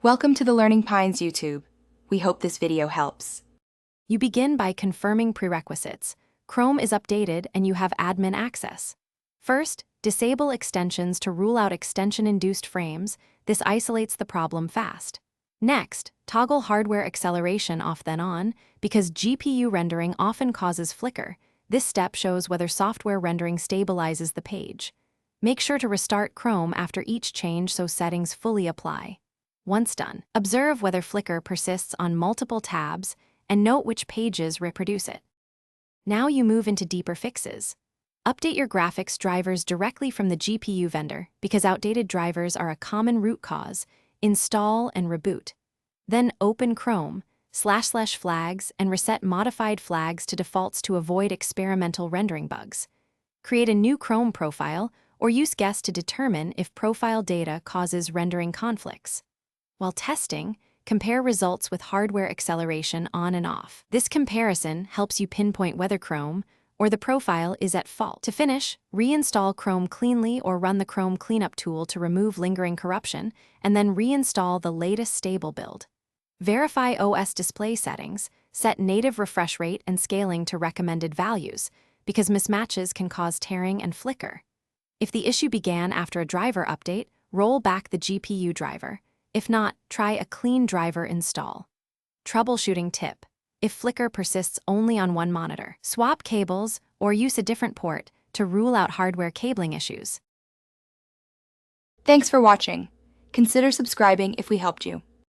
Welcome to the Learning Pines YouTube. We hope this video helps. You begin by confirming prerequisites. Chrome is updated and you have admin access. First, disable extensions to rule out extension-induced frames. This isolates the problem fast. Next, toggle hardware acceleration off then on, because GPU rendering often causes flicker. This step shows whether software rendering stabilizes the page. Make sure to restart Chrome after each change so settings fully apply. Once done, observe whether flicker persists on multiple tabs and note which pages reproduce it. Now you move into deeper fixes. Update your graphics drivers directly from the GPU vendor because outdated drivers are a common root cause. Install and reboot. Then open Chrome, //flags, and reset modified flags to defaults to avoid experimental rendering bugs. Create a new Chrome profile or use guess to determine if profile data causes rendering conflicts. While testing, compare results with hardware acceleration on and off. This comparison helps you pinpoint whether Chrome or the profile is at fault. To finish, reinstall Chrome cleanly or run the Chrome cleanup tool to remove lingering corruption, and then reinstall the latest stable build. Verify OS display settings, set native refresh rate and scaling to recommended values, because mismatches can cause tearing and flicker. If the issue began after a driver update, roll back the GPU driver. If not, try a clean driver install. Troubleshooting tip. If flicker persists only on one monitor, swap cables or use a different port to rule out hardware cabling issues. Thanks for watching. Consider subscribing if we helped you.